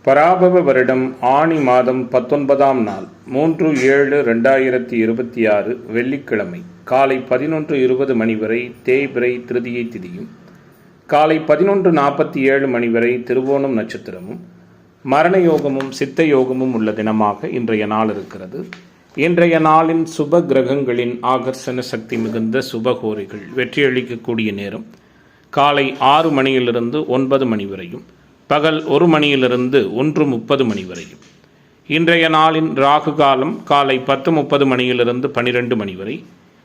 பராபவ வருடம் ஆனி மாதம் 19ஆம் நாள் 3/7/2026 வெள்ளிக்கிழமை காலை 11:20 மணி வரை தேய்பிறை திருதியை திதியும், காலை 11:47 மணி வரை திருவோணம் நட்சத்திரமும், மரண யோகமும் சித்த யோகமும் உள்ள தினமாக இன்றைய நாள் இருக்கிறது. இன்றைய நாளின் சுப கிரகங்களின் ஆகர்ஷண சக்தி மிகுந்த சுபகோரைகள் வெற்றியளிக்கக்கூடிய நேரம் காலை 6 மணியிலிருந்து 9 மணி வரையும், பகல் 1 மணியிலிருந்து 1:30 மணி வரையும். இன்றைய நாளின் ராகு காலம் காலை 10:30 மணியிலிருந்து 12 மணி வரை,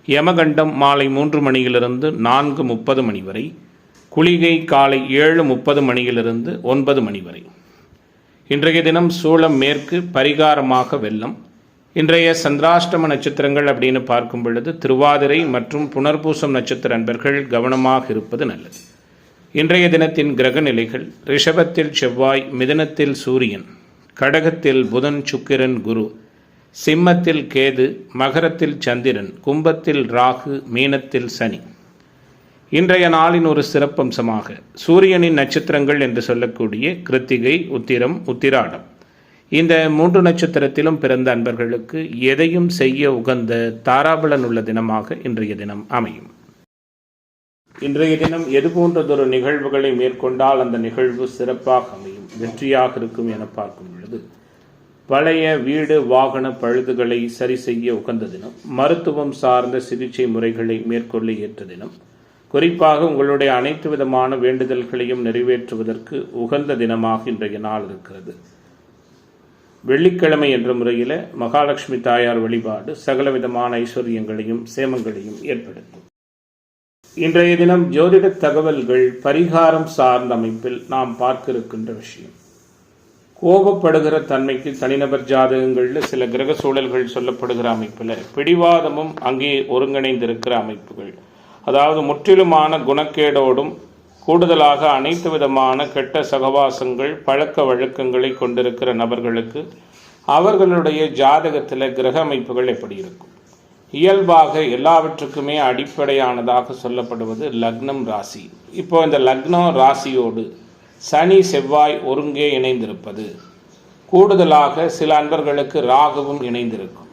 யமகண்டம் மாலை 3 மணியிலிருந்து 4:30 மணி வரை, குளிகை காலை 7:30 மணியிலிருந்து 9 மணி வரை. இன்றைய தினம் சூளம் மேற்கு, பரிகாரமாக வெள்ளம். இன்றைய சந்திராஷ்டம நட்சத்திரங்கள் அப்படின்னு பார்க்கும் பொழுது திருவாதிரை மற்றும் புனர்பூசம் நட்சத்திர அன்பர்கள் கவனமாக இருப்பது நல்லது. இன்றைய தினத்தின் கிரக நிலைகள்: ரிஷபத்தில் செவ்வாய், மிதுனத்தில் சூரியன், கடகத்தில் புதன் சுக்கிரன் குரு, சிம்மத்தில் கேது, மகரத்தில் சந்திரன், கும்பத்தில் ராகு, மீனத்தில் சனி. இன்றைய நாளின் ஒரு சிறப்பம்சமாக சூரியனின் நட்சத்திரங்கள் என்று சொல்லக்கூடிய கிருத்திகை, உத்திரம், உத்திராடம் இந்த 3 நட்சத்திரத்திலும் பிறந்த அன்பர்களுக்கு எதையும் செய்ய உகந்த தாராபலன் உள்ள தினமாக இன்றைய தினம் அமையும். இன்றைய தினம் எது போன்றதொரு நிகழ்வுகளை மேற்கொண்டால் அந்த நிகழ்வு சிறப்பாக அமையும், வெற்றியாக இருக்கும் என பார்க்கும் பொழுது, பழைய வீடு வாகன பழுதுகளை சரி செய்ய உகந்த தினம், மருத்துவம் சார்ந்த சிகிச்சை முறைகளை மேற்கொள்ள ஏற்ற தினம், குறிப்பாக உங்களுடைய அனைத்து விதமான வேண்டுதல்களையும் நிறைவேற்றுவதற்கு உகந்த தினமாக இன்றைய நாள் இருக்கிறது. வெள்ளிக்கிழமை என்ற முறையில் மகாலட்சுமி தாயார் வழிபாடு சகலவிதமான ஐஸ்வர்யங்களையும் சேமங்களையும் ஏற்படுத்தும். இன்றைய தினம் ஜோதிட தகவல்கள் பரிகாரம் சார்ந்த அமைப்பில் நாம் பார்க்க இருக்கின்ற விஷயம், கோபப்படுகிற தன்மைக்கு தனிநபர் ஜாதகங்களில் சில கிரக சூழல்கள் சொல்லப்படுகிற அமைப்பில் பிடிவாதமும் அங்கே ஒருங்கிணைந்திருக்கிற அமைப்புகள், அதாவது முற்றிலுமான குணக்கேடோடும் கூடுதலாக அனைத்து விதமான கெட்ட சகவாசங்கள் பழக்க வழக்கங்களை கொண்டிருக்கிற நபர்களுக்கு அவர்களுடைய ஜாதகத்தில் கிரக அமைப்புகள் எப்படி இருக்கும்? இயல்பாக எல்லாவற்றுக்குமே அடிப்படையானதாக சொல்லப்படுவது லக்னம் ராசி. இப்போ இந்த லக்னம் ராசியோடு சனி செவ்வாய் ஒருங்கே இணைந்திருப்பது, கூடுதலாக சில அன்பர்களுக்கு ராகுவும் இணைந்திருக்கும்.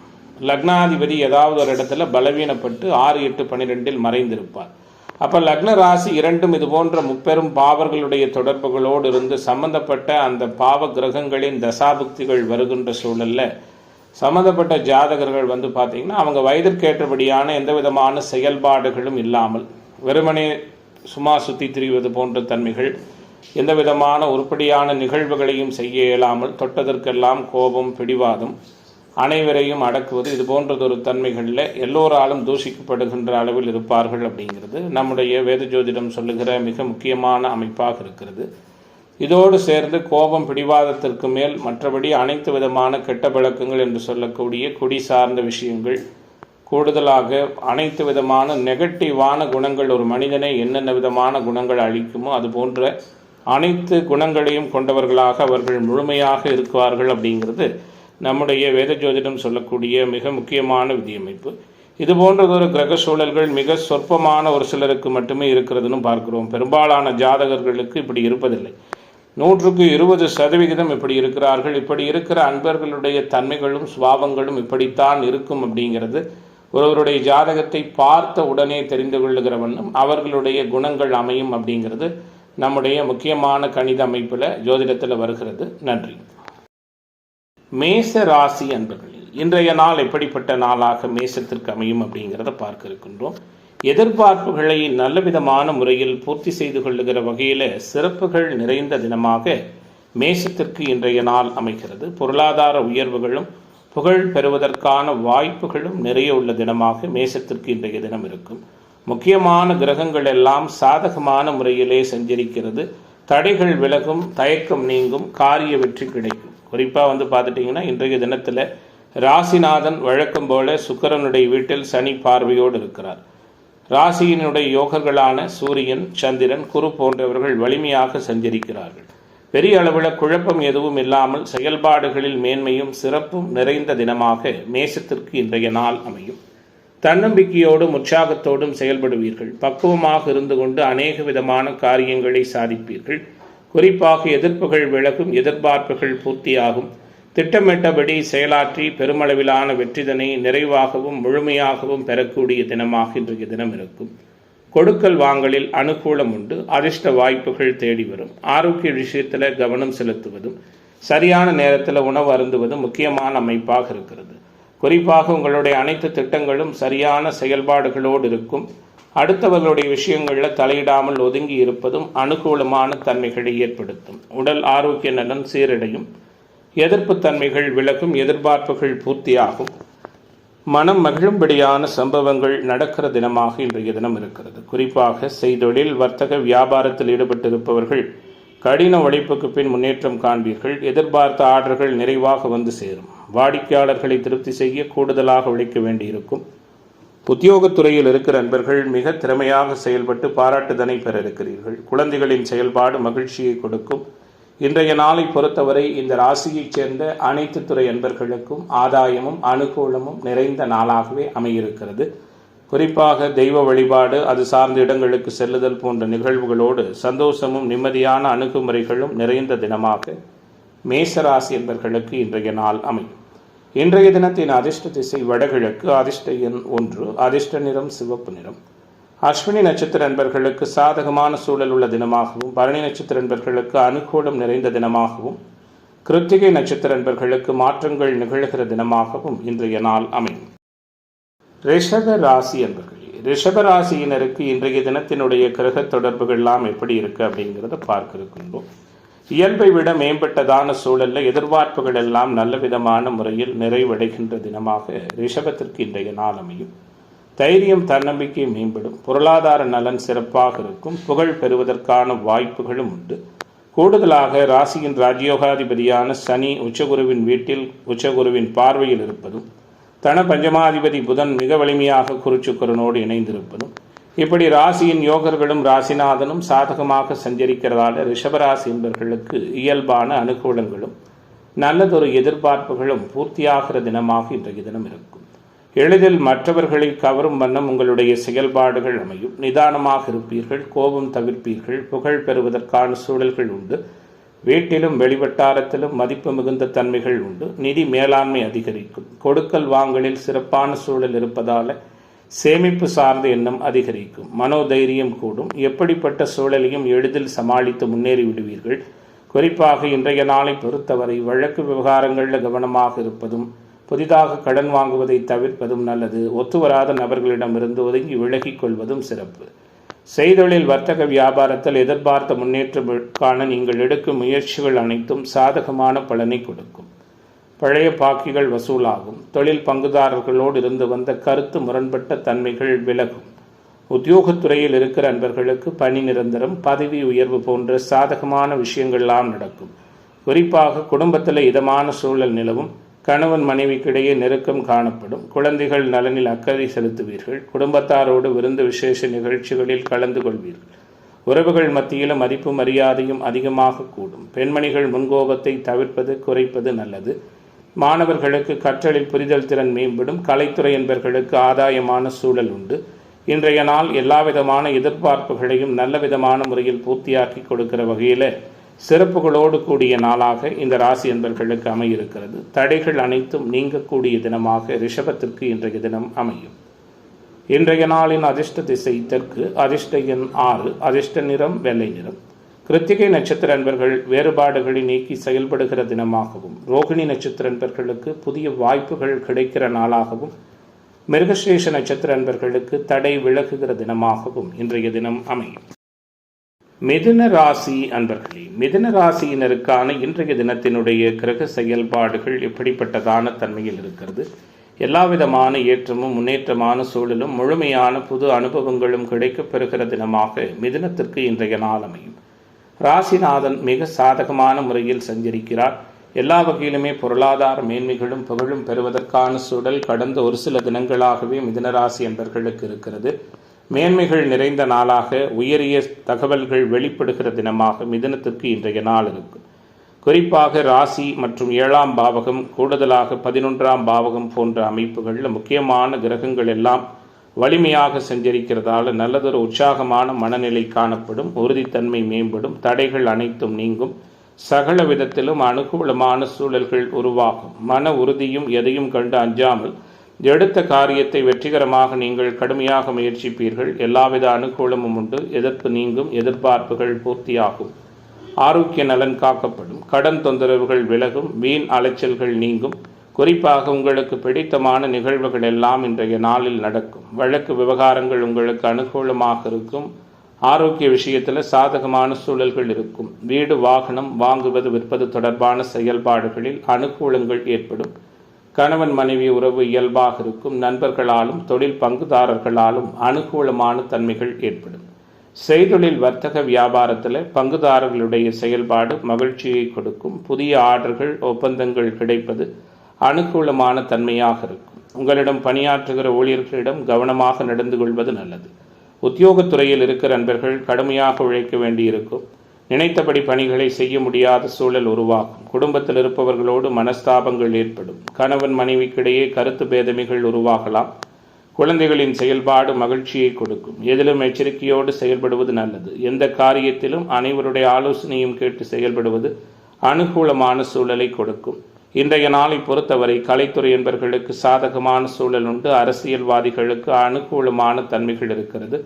லக்னாதிபதி ஏதாவது ஒரு இடத்துல பலவீனப்பட்டு 6, 8, 12 மறைந்திருப்பார். அப்போ லக்ன ராசி இரண்டும் இது போன்ற முப்பெரும் பாவர்களுடைய தொடர்புகளோடு இருந்து சம்பந்தப்பட்ட அந்த பாவ கிரகங்களின் தசாபுக்திகள் வருகின்ற சூழலில் சம்மந்தப்பட்ட ஜாதகர்கள் பார்த்திங்கன்னா அவங்க வயதிற்கேற்றபடியான எந்த விதமான செயல்பாடுகளும் இல்லாமல் வெறுமனே சும்மா சுற்றி திரிவது போன்ற தன்மைகள், எந்த விதமான உருப்படியான நிகழ்வுகளையும் செய்ய இயலாமல் தொட்டதற்கெல்லாம் கோபம், பிடிவாதம், அனைவரையும் அடக்குவது, இது போன்றதொரு தன்மைகளில் எல்லோராலும் தூஷிக்கப்படுகின்ற அளவில் இருப்பார்கள் அப்படிங்கிறது நம்முடைய வேத ஜோதிடம் சொல்லுகிற மிக முக்கியமான அமைப்பாக இருக்கிறது. இதோடு சேர்ந்து கோபம், பிடிவாதத்திற்கு மேல் மற்றபடி அனைத்து விதமான கெட்ட பழக்கங்கள் என்று சொல்லக்கூடிய குடி சார்ந்த விஷயங்கள், கூடுதலாக அனைத்து விதமான நெகட்டிவான குணங்கள், ஒரு மனிதனை என்னென்ன விதமான குணங்கள் அளிக்குமோ அது போன்ற அனைத்து குணங்களையும் கொண்டவர்களாக அவர்கள் முழுமையாக இருக்குவார்கள் அப்படிங்கிறது நம்முடைய வேத ஜோதிடம் சொல்லக்கூடிய மிக முக்கியமான விதியமைப்பு. இது போன்றதொரு கிரக சூழல்கள் மிக சொற்பமான ஒரு சிலருக்கு மட்டுமே இருக்கிறதுன்னு பார்க்கிறோம். பெரும்பாலான ஜாதகர்களுக்கு இப்படி இருப்பதில்லை. 100% இப்படி இருக்கிறார்கள். இப்படி இருக்கிற அன்பர்களுடைய தன்மைகளும் சுபாவங்களும் இப்படித்தான் இருக்கும் அப்படிங்கிறது ஒருவருடைய ஜாதகத்தை பார்த்த உடனே தெரிந்து கொள்ளுகிற வண்ணம் அவர்களுடைய குணங்கள் அமையும் அப்படிங்கிறது நம்முடைய முக்கியமான கணித அமைப்பில் ஜோதிடத்தில் வருகிறது. நன்றி. மேச ராசி அன்பர்களில் இன்றைய நாள் எப்படிப்பட்ட நாளாக மேசத்திற்கு அமையும் அப்படிங்கிறத பார்க்க இருக்கின்றோம். எதிர்பார்ப்புகளை நல்ல விதமான முறையில் பூர்த்தி செய்து கொள்ளுகிற வகையில் சிறப்புகள் நிறைந்த தினமாக மேசத்திற்கு இன்றைய நாள் அமைகிறது. பொருளாதார உயர்வுகளும் புகழ் பெறுவதற்கான வாய்ப்புகளும் நிறைய உள்ள தினமாக மேசத்திற்கு இன்றைய தினம் இருக்கும். முக்கியமான கிரகங்கள் எல்லாம் சாதகமான முறையிலே சஞ்சரிக்கிறது. தடைகள் விலகும், தயக்கம் நீங்கும், காரிய வெற்றி கிடைக்கும். குறிப்பாக பார்த்துட்டிங்கன்னா இன்றைய தினத்தில் ராசிநாதன் வழக்கம் போல சுக்கிரனுடைய வீட்டில் சனி பார்வையோடு இருக்கிறார். ராசியினுடைய யோகர்களான சூரியன், சந்திரன், குரு போன்றவர்கள் வலிமையாக சஞ்சரிக்கிறார்கள். பெரிய அளவில் குழப்பம் எதுவும் இல்லாமல் செயல்பாடுகளில் மேன்மையும் சிறப்பும் நிறைந்த தினமாக மேசத்திற்கு இன்றைய நாள் அமையும். தன்னம்பிக்கையோடும் உற்சாகத்தோடும் செயல்படுவீர்கள். பக்குவமாக இருந்து கொண்டு அநேக விதமான காரியங்களை சாதிப்பீர்கள். குறிப்பாக எதிர்ப்புகள் விலகும், எதிர்பார்ப்புகள் பூர்த்தியாகும். திட்டமிட்டபடி செயலாற்றி பெருமளவிலான வெற்றிதனை நிறைவாகவும் முழுமையாகவும் பெறக்கூடிய தினமாக இன்றைய தினம் இருக்கும். கொடுக்கல் வாங்கலில் அனுகூலம் உண்டு. அதிர்ஷ்ட வாய்ப்புகள் தேடி வரும். ஆரோக்கிய விஷயத்தில் கவனம் செலுத்துவதும் சரியான நேரத்தில் உணவு அருந்துவதும் முக்கியமான அமைப்பாக இருக்கிறது. குறிப்பாக உங்களுடைய அனைத்து திட்டங்களும் சரியான செயல்பாடுகளோடு இருக்கும். அடுத்தவர்களுடைய விஷயங்களில் தலையிடாமல் ஒதுங்கி இருப்பதும் அனுகூலமான தன்மைகளை ஏற்படுத்தும். உடல் ஆரோக்கிய நலன் சீரடையும். எதிர்ப்பு தன்மைகள் விலகும், எதிர்பார்ப்புகள் பூர்த்தியாகும். மனம் மகிழும்படியான சம்பவங்கள் நடக்கிற தினமாக இன்றைய தினம் இருக்கிறது. குறிப்பாக செய்தொழில், வர்த்தக, வியாபாரத்தில் ஈடுபட்டிருப்பவர்கள் கடின உழைப்புக்கு பின் முன்னேற்றம் காண்பீர்கள். எதிர்பார்த்த ஆர்டர்கள் நிறைவாக வந்து சேரும். வாடிக்கையாளர்களை திருப்தி செய்ய கூடுதலாக உழைக்க வேண்டியிருக்கும். உத்தியோகத்துறையில் இருக்கிற நண்பர்கள் மிக திறமையாக செயல்பட்டு பாராட்டுதனை பெற இருக்கிறீர்கள். குழந்தைகளின் செயல்பாடு மகிழ்ச்சியை கொடுக்கும். இன்றைய நாளை பொறுத்தவரை இந்த ராசியைச் சேர்ந்த அனைத்து துறை அன்பர்களுக்கும் ஆதாயமும் அனுகூலமும் நிறைந்த நாளாகவே அமையிருக்கிறது. குறிப்பாக தெய்வ வழிபாடு, அது சார்ந்த இடங்களுக்கு செல்லுதல் போன்ற நிகழ்வுகளோடு சந்தோஷமும் நிம்மதியான அணுகுமுறைகளும் நிறைந்த தினமாக மேசராசி என்பர்களுக்கு இன்றைய நாள் அமையும். இன்றைய தினத்தின் அதிர்ஷ்ட திசை வடகிழக்கு, அதிர்ஷ்ட எண் 1, அதிர்ஷ்ட நிறம் சிவப்பு நிறம். அஸ்வினி நட்சத்திர நண்பர்களுக்கு சாதகமான சூழல் உள்ள தினமாகவும், பரணி நட்சத்திர நண்பர்களுக்கு அனுகூலம் நிறைந்த தினமாகவும், கிருத்திகை நட்சத்திர நண்பர்களுக்கு மாற்றங்கள் நிகழ்கிற தினமாகவும் இன்றைய நாள் அமையும். ரிஷப ராசி என்பர்களே, ரிஷப ராசியினருக்கு இன்றைய தினத்தினுடைய கிரக தொடர்புகள் எல்லாம் எப்படி இருக்கு அப்படிங்கிறத பார்க்க இருக்கின்றோம். இயல்பை விட மேம்பட்டதான சூழல்ல எதிர்பார்ப்புகள் எல்லாம் நல்ல விதமான முறையில் நிறைவடைகின்ற தினமாக ரிஷபத்திற்கு இன்றைய நாள் அமையும். தைரியம், தன்னம்பிக்கை மேம்படும். பொருளாதார நலன் சிறப்பாக இருக்கும். புகழ் பெறுவதற்கான வாய்ப்புகளும் உண்டு. கூடுதலாக ராசியின் ராஜயோகாதிபதியான சனி உச்சகுருவின் வீட்டில் உச்சகுருவின் பார்வையில் இருப்பதும், தன பஞ்சமாதிபதி புதன் மிக வலிமையாக குருச்சுக்கரனோடு இணைந்திருப்பதும், இப்படி ராசியின் யோகர்களும் ராசிநாதனும் சாதகமாக சஞ்சரிக்கிறதால ரிஷபராசி என்பவர்களுக்கு இயல்பான அனுகூலங்களும் நல்லதொரு எதிர்பார்ப்புகளும் பூர்த்தியாகிற தினமாக இன்றைய தினம் இருக்கும். எளிதில் மற்றவர்களை கவரும் வண்ணம் உங்களுடைய செயல்பாடுகள் அமையும். நிதானமாக இருப்பீர்கள். கோபம் தவிர்ப்பீர்கள். புகழ் பெறுவதற்கான சூழல்கள் உண்டு. வீட்டிலும் வெளிவட்டாரத்திலும் மதிப்பு மிகுந்த தன்மைகள் உண்டு. நிதி மேலாண்மை அதிகரிக்கும். கொடுக்கல் வாங்கலில் சிறப்பான சூழல் இருப்பதால சேமிப்பு சார்ந்த எண்ணம் அதிகரிக்கும். மனோதைரியம் கூடும். எப்படிப்பட்ட சூழலையும் எளிதில் சமாளித்து முன்னேறி விடுவீர்கள். குறிப்பாக இன்றைய நாளை பொறுத்தவரை வழக்கு விவகாரங்களில் கவனமாக இருப்பதும், புதிதாக கடன் வாங்குவதை தவிர்ப்பதும் நல்லது. ஒத்துவராத நபர்களிடமிருந்து ஒதுங்கி விலகிக் கொள்வதும் சிறப்பு. செய்தொழில், வர்த்தக, வியாபாரத்தில் எதிர்பார்த்த முன்னேற்றத்திற்கான நீங்கள் எடுக்கும் முயற்சிகள் அனைத்தும் சாதகமான பலனை கொடுக்கும். பழைய பாக்கிகள் வசூலாகும். தொழில் பங்குதாரர்களோடு இருந்து வந்த கருத்து முரண்பட்ட தன்மைகள் விலகும். உத்தியோகத்துறையில் இருக்கிற அன்பர்களுக்கு பணி நிரந்தரம், பதவி உயர்வு போன்ற சாதகமான விஷயங்கள்லாம் நடக்கும். குறிப்பாக குடும்பத்தில் இதமான சூழல் நிலவும். கணவன் மனைவிக்கிடையே நெருக்கம் காணப்படும். குழந்தைகள் நலனில் அக்கறை செலுத்துவீர்கள். குடும்பத்தாரோடு விருந்து விசேஷ நிகழ்ச்சிகளில் கலந்து கொள்வீர்கள். உறவுகள் மத்தியிலும் மதிப்பு மரியாதையும் அதிகமாக கூடும். பெண்மணிகள் முன்கோபத்தை தவிர்ப்பது குறைப்பது நல்லது. மாணவர்களுக்கு கற்றலில் புரிதல் திறன் மேம்படும். கலைத்துறை என்பவர்களுக்கு ஆதாயமான சூழல் உண்டு. இன்றைய நாள் எல்லாவிதமான எதிர்பார்ப்புகளையும் நல்ல விதமான முறையில் பூர்த்தியாக்கி கொடுக்கிற வகையில் சிறப்புகளோடு கூடிய நாளாக இந்த ராசி என்பர்களுக்கு அமையிருக்கிறது. தடைகள் அனைத்தும் நீங்கக்கூடிய தினமாக ரிஷபத்திற்கு இன்றைய தினம் அமையும். இன்றைய நாளின் அதிர்ஷ்ட திசை தெற்கு, அதிர்ஷ்ட எண் 6, அதிர்ஷ்ட நிறம் வெள்ளை நிறம். கிருத்திகை நட்சத்திர அன்பர்கள் வேறுபாடுகளை நீக்கி செயல்படுகிற தினமாகவும், ரோகிணி நட்சத்திர அன்பர்களுக்கு புதிய வாய்ப்புகள் கிடைக்கிற நாளாகவும், மிருகஸ்ரேஷ நட்சத்திர அன்பர்களுக்கு தடை விலகுகிற தினமாகவும் இன்றைய தினம் அமையும். மிதுன ராசி அன்பர்களே, மிதுன ராசியினருக்கான இன்றைய தினத்தினுடைய கிரக செயல்பாடுகள் எப்படிப்பட்டதான தன்மையில் இருக்கிறது? எல்லாவிதமான ஏற்றமும் முன்னேற்றமான சூழலும் முழுமையான புது அனுபவங்களும் கிடைக்கப் பெறுகிற தினமாக மிதுனத்திற்கு இன்றைய நாள் அமையும். ராசிநாதன் மிக சாதகமான முறையில் சஞ்சரிக்கிறார். எல்லா வகையிலுமே பொருளாதார மேன்மைகளும் புகழும் பெறுவதற்கான சூழல் கடந்த ஒரு சில தினங்களாகவே மிதுனராசி என்பர்களுக்கு இருக்கிறது. மேன்மைகள் நிறைந்த நாளாக உயரிய தகவல்கள் வெளிப்படுகிற தினமாக மிதுனத்திற்கு இன்றைய நாள் இருக்கும். குறிப்பாக ராசி மற்றும் 7ஆம் பாவகம், கூடுதலாக 11ஆம் பாவகம் போன்ற அமைப்புகளில் முக்கியமான கிரகங்கள் எல்லாம் வலிமையாக சஞ்சரிக்கிறதால நல்லதொரு உற்சாகமான மனநிலை காணப்படும். உறுதித்தன்மை மேம்படும். தடைகள் அனைத்தும் நீங்கும். சகல விதத்திலும் அனுகூலமான சூழல்கள் உருவாகும். மன உறுதியும் எதையும் கண்டு அஞ்சாமல் எடுத்த காரியத்தை வெற்றிகரமாக நீங்கள் கடுமையாக முயற்சிப்பீர்கள். எல்லாவித அனுகூலமும் உண்டு. எதிர்ப்பு நீங்கும். எதிர்பார்ப்புகள் பூர்த்தியாகும். ஆரோக்கிய நலன் காக்கப்படும். கடன் தொந்தரவுகள் விலகும். வீண் அலைச்சல்கள் நீங்கும். குறிப்பாக உங்களுக்கு பிடித்தமான நிகழ்வுகள் எல்லாம் இன்றைய நாளில் நடக்கும். வழக்கு விவகாரங்கள் உங்களுக்கு அனுகூலமாக இருக்கும். ஆரோக்கிய விஷயத்தில் சாதகமான சூழல்கள் இருக்கும். வீடு வாகனம் வாங்குவது விற்பது தொடர்பான செயல்பாடுகளில் அனுகூலங்கள் ஏற்படும். கணவன் மனைவி உறவு இயல்பாக இருக்கும். நண்பர்களாலும் தொழில் பங்குதாரர்களாலும் அனுகூலமான தன்மைகள் ஏற்படும். செய்தொழில் வர்த்தக வியாபாரத்தில் பங்குதாரர்களுடைய செயல்பாடு மகிழ்ச்சியை கொடுக்கும். புதிய ஆர்டர்கள் ஒப்பந்தங்கள் கிடைப்பது அனுகூலமான தன்மையாக இருக்கும். உங்களிடம் பணியாற்றுகிற ஊழியர்களிடம் கவனமாக நடந்து கொள்வது நல்லது. உத்தியோகத்துறையில் இருக்கிற நண்பர்கள் கடுமையாக உழைக்க வேண்டியிருக்கும். நினைத்தபடி பணிகளை செய்ய முடியாத சூழல் உருவாகும். குடும்பத்தில் இருப்பவர்களோடு மனஸ்தாபங்கள் ஏற்படும். கணவன் மனைவிக்கிடையே கருத்து பேதமைகள் உருவாகலாம். குழந்தைகளின் செயல்பாடு மகிழ்ச்சியை கொடுக்கும். எதிலும் எச்சரிக்கையோடு செயல்படுவது நல்லது. எந்த காரியத்திலும் அனைவருடைய ஆலோசனையும் கேட்டு செயல்படுவது அனுகூலமான சூழலை கொடுக்கும். இன்றைய நாளை பொறுத்தவரை கலைத்துறை என்பவர்களுக்கு சாதகமான சூழல் உண்டு. அரசியல்வாதிகளுக்கு அனுகூலமான தன்மைகள் இருக்கிறது.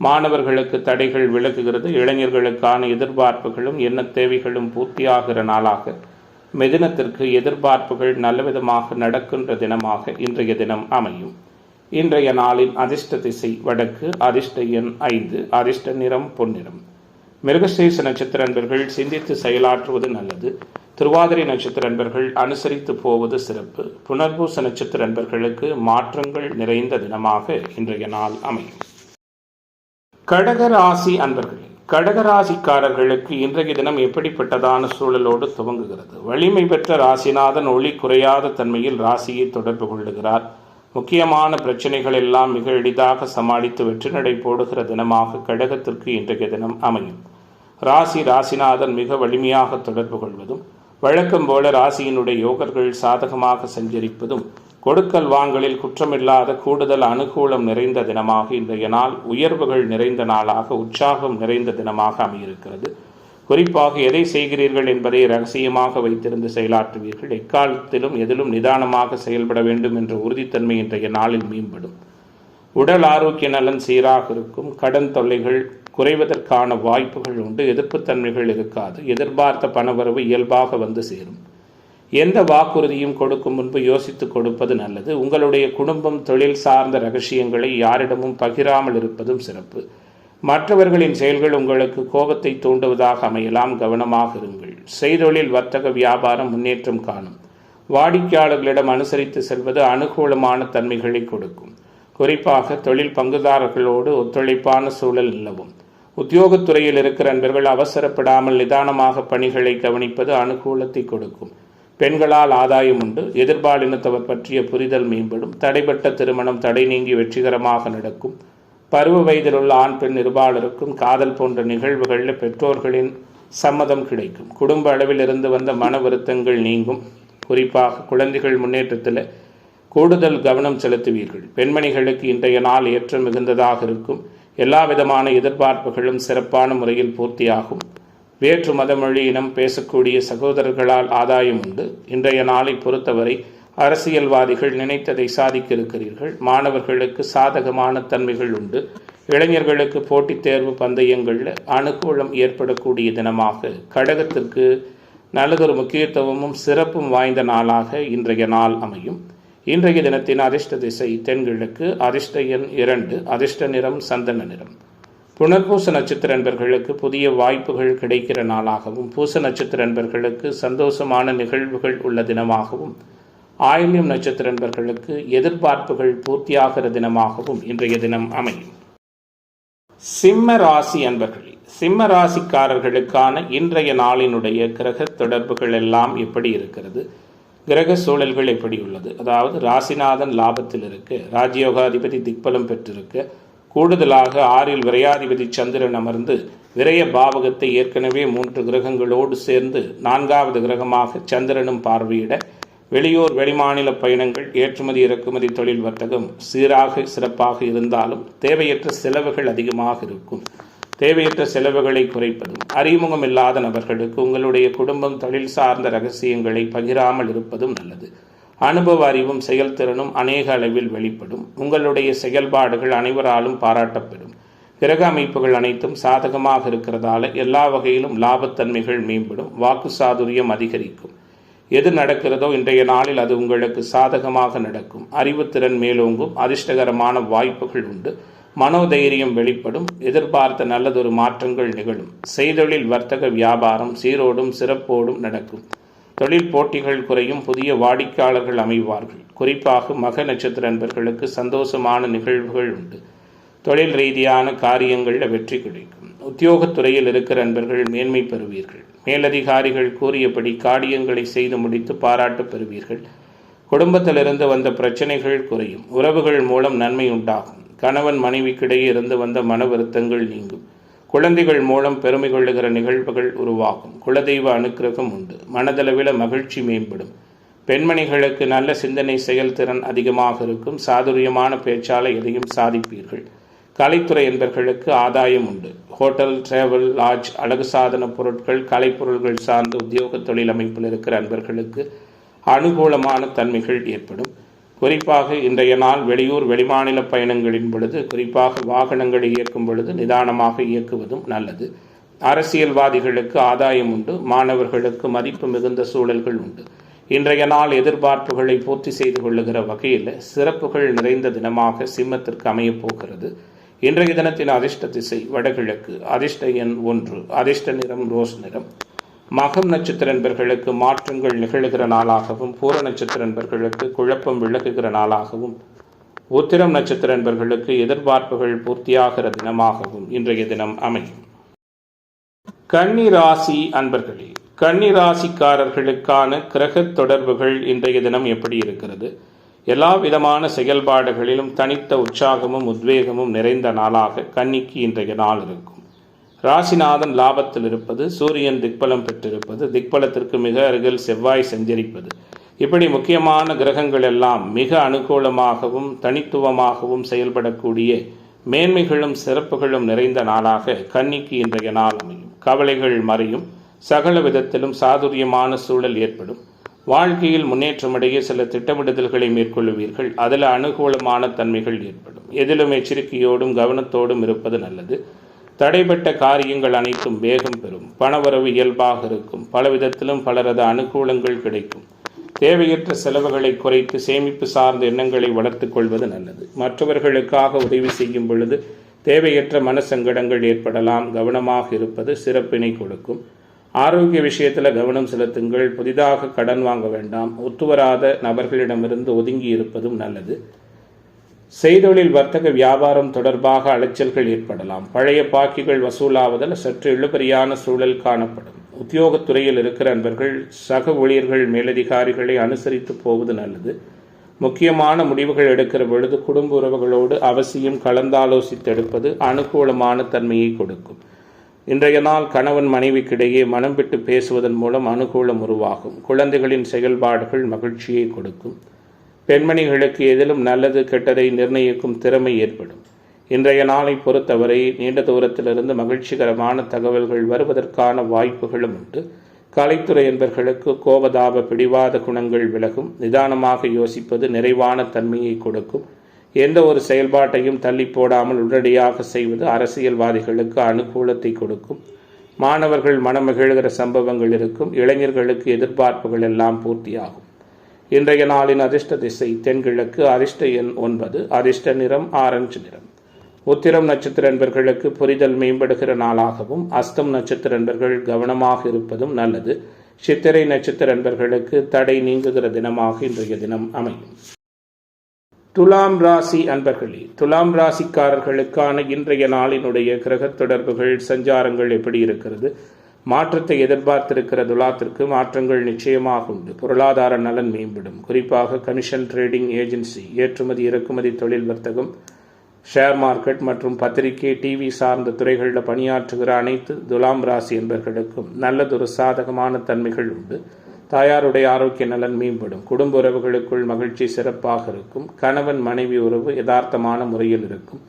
மாணவர்களுக்கு தடைகள் விலகுகிறது. இளைஞர்களுக்கான எதிர்பார்ப்புகளும் எண்ண தேவைகளும் பூர்த்தியாகிற நாளாக மிதுனத்திற்கு எதிர்பார்ப்புகள் நல்லவிதமாக நடக்கின்ற தினமாக இன்றைய தினம் அமையும். இன்றைய நாளின் அதிர்ஷ்ட திசை வடக்கு. அதிர்ஷ்ட எண் 5. அதிர்ஷ்ட நிறம் பொன்னிறம். மிருகசீரிஷ நட்சத்திர அன்பர்கள் சிந்தித்து செயலாற்றுவது நல்லது. திருவாதிரை நட்சத்திர அன்பர்கள் அனுசரித்து போவது சிறப்பு. புனர்பூச நட்சத்திர அன்பர்களுக்கு மாற்றங்கள் நிறைந்த தினமாக இன்றைய நாள் அமையும். கடகராசி அன்பர்கள், கடகராசிக்காரர்களுக்கு இன்றைய தினம் எப்படிப்பட்டதான சூழலோடு துவங்குகிறது? வலிமை பெற்ற ராசிநாதன் ஒளி குறையாத தன்மையில் ராசியை தொடர்பு கொள்ளுகிறார். முக்கியமான பிரச்சனைகள் எல்லாம் மிக எளிதாக சமாளித்து வெற்றி நடை போடுகிற தினமாக கடகத்திற்கு இன்றைய தினம் அமையும். ராசிநாதன் மிக வலிமையாக தொடர்பு கொள்வதும் வழக்கம் போல ராசியினுடைய யோகர்கள் சாதகமாக சஞ்சரிப்பதும் கொடுக்கல் வாங்கலில் குற்றமில்லாத கூடுதல் அனுகூலம் நிறைந்த தினமாக இன்றைய நாள் உயர்வுகள் நிறைந்த நாளாக உற்சாகம் நிறைந்த தினமாக அமையிருக்கிறது. குறிப்பாக எதை செய்கிறீர்கள் என்பதை ரகசியமாக வைத்திருந்து செயலாற்றுவீர்கள். எக்காலத்திலும் எதிலும் நிதானமாக செயல்பட வேண்டும் என்ற உறுதித்தன்மை இன்றைய நாளில் மேம்படும். உடல் ஆரோக்கிய நலன் சீராக இருக்கும். கடன் தொல்லைகள் குறைவதற்கான வாய்ப்புகள் உண்டு. எதிர்ப்புத்தன்மைகள் இருக்காது. எதிர்பார்த்த பணவரவு இயல்பாக வந்து சேரும். எந்த வாக்குறுதியும் கொடுக்கும் முன்பு யோசித்து கொடுப்பது நல்லது. உங்களுடைய குடும்பம் தொழில் சார்ந்த ரகசியங்களை யாரிடமும் பகிராமல் இருப்பதும் சிறப்பு. மற்றவர்களின் செயல்கள் உங்களுக்கு கோபத்தை தூண்டுவதாக அமையலாம். கவனமாக இருங்கள். செய்தொழில் வர்த்தக வியாபாரம் முன்னேற்றம் காணும். வாடிக்கையாளர்களிடம் அனுசரித்து செல்வது அனுகூலமான தன்மைகளை கொடுக்கும். குறிப்பாக தொழில் பங்குதாரர்களோடு ஒத்துழைப்பான சூழல் நிலவும். உத்தியோகத்துறையில் இருக்கிற நண்பர்கள் அவசரப்படாமல் நிதானமாக பணிகளை கவனிப்பது அனுகூலத்தை கொடுக்கும். பெண்களால் ஆதாயம் உண்டு. எதிர்பாலினத்தவர் பற்றிய புரிதல் மேம்படும். தடைப்பட்ட திருமணம் தடை நீங்கி வெற்றிகரமாக நடக்கும். பருவ வயதில் உள்ள ஆண் பெண் இருபாலருக்கும் காதல் போன்ற நிகழ்வுகளில் பெற்றோர்களின் சம்மதம் கிடைக்கும். குடும்ப அளவில் இருந்து வந்த மன வருத்தங்கள் நீங்கும். குறிப்பாக குழந்தைகள் முன்னேற்றத்தில் கூடுதல் கவனம் செலுத்துவீர்கள். பெண்மணிகளுக்கு இன்றைய நாள் ஏற்றம் மிகுந்ததாக இருக்கும். எல்லா விதமான எதிர்பார்ப்புகளும் சிறப்பான முறையில் பூர்த்தியாகும். வேற்று மத மொழி இனம் பேசக்கூடிய சகோதரர்களால் ஆதாயம் உண்டு. இன்றைய நாளை பொறுத்தவரை அரசியல்வாதிகள் நினைத்ததை சாதிக்க இருக்கிறீர்கள். மாணவர்களுக்கு சாதகமான தன்மைகள் உண்டு. இளைஞர்களுக்கு போட்டித் தேர்வு பந்தயங்களில் அனுகூலம் ஏற்படக்கூடிய தினமாக கடகத்திற்கு நல்லதொரு முக்கியத்துவமும் சிறப்பும் வாய்ந்த நாளாக இன்றைய நாள் அமையும். இன்றைய தினத்தின் அதிர்ஷ்ட திசை தென்கிழக்கு. அதிர்ஷ்ட எண் 2. அதிர்ஷ்ட நிறம் சந்தன நிறம். புனர்பூச நட்சத்திர நண்பர்களுக்கு புதிய வாய்ப்புகள் கிடைக்கிற நாளாகவும், பூச நட்சத்திர நண்பர்களுக்கு சந்தோஷமான நிகழ்வுகள் உள்ள தினமாகவும், ஆயில்யம் நட்சத்திர நண்பர்களுக்கு எதிர்பார்ப்புகள் பூர்த்தியாகிற தினமாகவும் இன்றைய தினம் அமையும். சிம்ம ராசி அன்பர்களே, சிம்ம ராசிக்காரர்களுக்கான இன்றைய நாளினுடைய கிரக தொடர்புகள் எல்லாம் எப்படி இருக்கிறது? கிரக சூழல்கள் எப்படி உள்ளது? அதாவது ராசிநாதன் லாபத்தில் இருக்க, ராஜயோகாதிபதி திக்பலம் பெற்றிருக்க, கூடுதலாக 6ல் விரையாதிபதி சந்திரன் அமர்ந்து விரய பாவகத்தை ஏற்கனவே 3 கிரகங்களோடு சேர்ந்து 4வது கிரகமாக சந்திரனும் பார்வையிட வெளியூர் வெளிமாநில பயணங்கள், ஏற்றுமதி இறக்குமதி தொழில் வர்த்தகம் சீராக சிறப்பாக இருந்தாலும் தேவையற்ற செலவுகள் அதிகமாக இருக்கும். தேவையற்ற செலவுகளை குறைப்பதும், அறிமுகம் இல்லாத நபர்களுக்கு உங்களுடைய குடும்பம் தொழில் சார்ந்த ரகசியங்களை பகிராமல் இருப்பதும் நல்லது. அனுபவ அறிவும் செயல்திறனும் அநேக அளவில் வெளிப்படும். உங்களுடைய செயல்பாடுகள் அனைவராலும் பாராட்டப்படும். கிரக அமைப்புகள் அனைத்தும் சாதகமாக இருக்கிறதால எல்லா வகையிலும் லாபத்தன்மைகள் மேம்படும். வாக்கு சாதுரியம் அதிகரிக்கும். எது நடக்கிறதோ இன்றைய நாளில் அது உங்களுக்கு சாதகமாக நடக்கும். அறிவுத்திறன் மேலோங்கும். அதிர்ஷ்டகரமான வாய்ப்புகள் உண்டு. மனோதைரியம் வெளிப்படும். எதிர்பார்த்த நல்லதொரு மாற்றங்கள் நிகழும். செய்தொழில் வர்த்தக வியாபாரம் சீரோடும் சிறப்போடும் நடக்கும். தொழில் போட்டிகள் குறையும். புதிய வாடிக்கையாளர்கள் அமைவார்கள். குறிப்பாக மக நட்சத்திர நண்பர்களுக்கு சந்தோஷமான நிகழ்வுகள் உண்டு. தொழில் ரீதியான காரியங்களில் வெற்றி கிடைக்கும். உத்தியோகத்துறையில் இருக்கிற நண்பர்கள் மேன்மை பெறுவீர்கள். மேலதிகாரிகள் கூறியபடி காரியங்களை செய்து முடித்து பாராட்டு பெறுவீர்கள். குடும்பத்திலிருந்து வந்த பிரச்சனைகள் குறையும். உறவுகள் மூலம் நன்மை உண்டாகும். கணவன் மனைவிக்கிடையே இருந்து வந்த மன வருத்தங்கள் நீங்கும். குழந்தைகள் மூலம் பெருமை கொள்ளுகிற நிகழ்வுகள் உருவாகும். குலதெய்வ அனுக்கிரகம் உண்டு. மனதளவில் மகிழ்ச்சி மேம்படும். பெண்மணிகளுக்கு நல்ல சிந்தனை செயல்திறன் அதிகமாக இருக்கும். சாதுரியமான பேச்சால எதையும் சாதிப்பீர்கள். கலைத்துறை என்பவர்களுக்கு ஆதாயம் உண்டு. ஹோட்டல், டிராவல், லாட்ஜ், அழகு சாதன பொருட்கள், கலைப்பொருள்கள் சார்ந்த உத்தியோக தொழில் அமைப்பில் இருக்கிற அன்பர்களுக்கு அனுகூலமான தன்மைகள் ஏற்படும். குறிப்பாக இன்றைய நாள் வெளியூர் வெளிமாநில பயணங்களின் பொழுது, குறிப்பாக வாகனங்களை இயக்கும் பொழுது நிதானமாக இயக்குவதும் நல்லது. அரசியல்வாதிகளுக்கு ஆதாயம் உண்டு. மாணவர்களுக்கு மதிப்பு மிகுந்த சூழல்கள் உண்டு. இன்றைய நாள் எதிர்பார்ப்புகளை பூர்த்தி செய்து கொள்ளுகிற வகையில் சிறப்புகள் நிறைந்த தினமாக சிம்மத்திற்கு அமையப் போகிறது. இன்றைய தினத்தின் அதிர்ஷ்ட திசை வடகிழக்கு. அதிர்ஷ்ட எண் 1. அதிர்ஷ்ட நிறம் ரோஸ் நிறம். மகம் நட்சத்திர நண்பர்களுக்கு மாற்றங்கள் நிகழ்கிற நாளாகவும், பூர நட்சத்திர நண்பர்களுக்கு குழப்பம் விலகுகிற நாளாகவும், உத்திரம் நட்சத்திர நண்பர்களுக்கு எதிர்பார்ப்புகள் பூர்த்தியாகிற தினமாகவும் இன்றைய தினம் அமையும். கன்னி ராசி அன்பர்களே, கன்னி ராசிக்காரர்களுக்கான கிரக தொடர்புகள் இன்றைய தினம் எப்படி இருக்கிறது? எல்லா விதமான செயல்பாடுகளிலும் தனித்த உற்சாகமும் உத்வேகமும் நிறைந்த நாளாக கன்னிக்கு இன்றைய நாள் இருக்கும். ராசிநாதன் லாபத்தில் இருப்பது, சூரியன் திக்பலம் பெற்றிருப்பது, திக்பலத்திற்கு மிக அருகில் செவ்வாய் சஞ்சரிப்பது, இப்படி முக்கியமான கிரகங்கள் எல்லாம் மிக அனுகூலமாகவும் தனித்துவமாகவும் செயல்படக்கூடிய மேன்மைகளும் சிறப்புகளும் நிறைந்த நாளாக கன்னிக்கு இன்றைய நாள் அமையும். கவலைகள் மறையும். சகல விதத்திலும் சாதுரியமான சூழல் ஏற்படும். வாழ்க்கையில் முன்னேற்றமடைய சில திட்டமிடுதல்களை மேற்கொள்வீர்கள். அதில் அனுகூலமான தன்மைகள் ஏற்படும். எதிலும் எச்சரிக்கையோடும் கவனத்தோடும் இருப்பது நல்லது. தடைப்பட்ட காரியங்கள் அனைத்தும் வேகம் பெறும். பணவரவு இயல்பாக இருக்கும். பலவிதத்திலும் பலரது அனுகூலங்கள் கிடைக்கும். தேவையற்ற செலவுகளை குறைத்து சேமிப்பு சார்ந்த எண்ணங்களை வளர்த்துக் கொள்வது நல்லது. மற்றவர்களுக்காக உதவி செய்யும் பொழுது தேவையற்ற மனசங்கடங்கள் ஏற்படலாம். கவனமாக இருப்பது சிறப்பினை கொடுக்கும். ஆரோக்கிய விஷயத்தில் கவனம் செலுத்துங்கள். புதிதாக கடன் வாங்க வேண்டாம். ஒத்துவராத நபர்களிடமிருந்து ஒதுங்கி இருப்பதும் நல்லது. செய்தொழில் வர்த்தக வியாபாரம் தொடர்பாக அலைச்சல்கள் ஏற்படலாம். பழைய பாக்கிகள் வசூலாவதில் சற்று இழுபறியான சூழல் காணப்படும். உத்தியோகத்துறையில் இருக்கிற நண்பர்கள் சக ஊழியர்கள் மேலதிகாரிகளை அனுசரித்து போவது நல்லது. முக்கியமான முடிவுகள் எடுக்கிற பொழுது குடும்ப உறவுகளோடு அவசியம் கலந்தாலோசித்து எடுப்பது அனுகூலமான தன்மையை கொடுக்கும். இன்றைய நாள் கணவன் மனைவிக்கிடையே மனம் விட்டு பேசுவதன் மூலம் அனுகூலம் உருவாகும். குழந்தைகளின் செயல்பாடுகள் மகிழ்ச்சியை கொடுக்கும். பெண்மணிகளுக்கு எதிலும் நல்லது கெட்டதை நிர்ணயிக்கும் திறமை ஏற்படும். இன்றைய நாளை பொறுத்தவரை நீண்ட தூரத்திலிருந்து மகிழ்ச்சிகரமான தகவல்கள் வருவதற்கான வாய்ப்புகளும் உண்டு. கலைத்துறை என்பவர்களுக்கு கோபதாப பிடிவாத குணங்கள் விலகும். நிதானமாக யோசிப்பது நிறைவான தன்மையை கொடுக்கும். எந்த ஒரு செயல்பாட்டையும் தள்ளி போடாமல் உடனடியாக செய்வது அரசியல்வாதிகளுக்கு அனுகூலத்தை கொடுக்கும். மாணவர்கள் மனமகிழ்கிற சம்பவங்கள் இருக்கும். இளைஞர்களுக்கு எதிர்பார்ப்புகள் எல்லாம் பூர்த்தியாகும். இன்றைய நாளின் அதிர்ஷ்ட திசை தென்கிழக்கு. அதிர்ஷ்ட எண் 9. அதிர்ஷ்ட நிறம் ஆரஞ்சு நிறம். உத்திரம் நட்சத்திர நண்பர்களுக்கு புரிதல் மேம்படுகிற நாளாகவும், அஸ்தம் நட்சத்திர நண்பர்கள் கவனமாக இருப்பதும் நல்லது. சித்திரை நட்சத்திர நண்பர்களுக்கு தடை நீங்குகிற தினமாக இன்றைய தினம் அமையும். துலாம் ராசி அன்பர்களே, துலாம் ராசிக்காரர்களுக்கான இன்றைய நாளினுடைய கிரக தொடர்புகள் சஞ்சாரங்கள் எப்படி இருக்கிறது? மாற்றத்தை எதிர்பார்த்திருக்கிற துலாத்திற்கு மாற்றங்கள் நிச்சயமாக உண்டு. பொருளாதார நலன் மேம்படும். குறிப்பாக கமிஷன், ட்ரேடிங் ஏஜென்சி, ஏற்றுமதி இறக்குமதி தொழில் வர்த்தகம், ஷேர் மார்க்கெட் மற்றும் பத்திரிகை, டிவி சார்ந்த துறைகளில் பணியாற்றுகிற அனைத்து துலாம் ராசி என்பவர்களுக்கும் நல்லதொரு சாதகமான தன்மைகள் உண்டு. தாயாருடைய ஆரோக்கிய நலன் மேம்படும். குடும்ப உறவுகளுக்குள் மகிழ்ச்சி சிறப்பாக இருக்கும். கணவன் மனைவி உறவு யதார்த்தமான முறையில் இருக்கும்.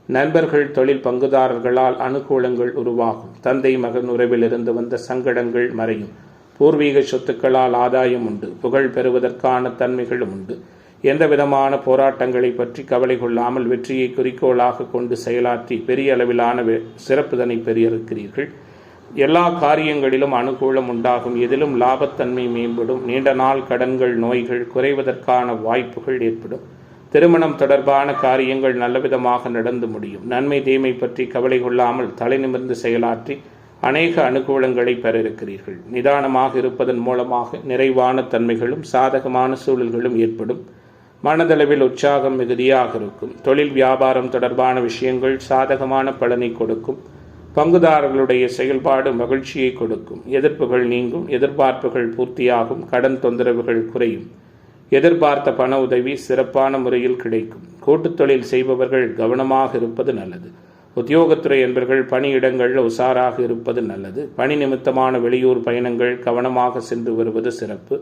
நண்பர்கள் தொழில் பங்குதாரர்களால் அனுகூலங்கள் உருவாகும். தந்தை மகன் உறவில் இருந்து வந்த சங்கடங்கள் மறையும். பூர்வீக சொத்துக்களால் ஆதாயம் உண்டு. புகழ் பெறுவதற்கான தன்மைகளும் உண்டு. எந்த விதமான போராட்டங்களை பற்றி கவலை கொள்ளாமல் வெற்றியை குறிக்கோளாக கொண்டு செயலாற்றி பெரிய அளவிலான சிறப்புதனை பெற்றிருக்கிறீர்கள். எல்லா காரியங்களிலும் அனுகூலம் உண்டாகும். எதிலும் லாபத்தன்மை மேம்படும். நீண்ட நாள் கடன்கள் நோய்கள் குறைவதற்கான வாய்ப்புகள் ஏற்படும். திருமணம் தொடர்பான காரியங்கள் நல்லவிதமாக நடந்து முடியும். நன்மை தீமை பற்றி கவலை கொள்ளாமல் தலை நிமிர்ந்து செயலாற்றி அநேக அனுகூலங்களை பெற இருக்கிறீர்கள். நிதானமாக இருப்பதன் மூலமாக நிறைவான தன்மைகளும் சாதகமான சூழல்களும் ஏற்படும். மனதளவில் உற்சாகம் மிகுதியாக இருக்கும். தொழில் வியாபாரம் தொடர்பான விஷயங்கள் சாதகமான பலனை கொடுக்கும். பங்குதாரர்களுடைய செயல்பாடு மகிழ்ச்சியை கொடுக்கும். எதிர்ப்புகள் நீங்கும். எதிர்பார்ப்புகள் பூர்த்தியாகும். கடன் தொந்தரவுகள் குறையும். எதிர்பார்த்த பண உதவி சிறப்பான முறையில் கிடைக்கும். கூட்டுத் தொழில் செய்பவர்கள் கவனமாக இருப்பது நல்லது. உத்தியோகத்துறை என்பவர்கள் பணியிடங்களில் உஷாராக இருப்பது நல்லது. பணி நிமித்தமான வெளியூர் பயணங்கள் கவனமாக சென்று வருவது சிறப்பு.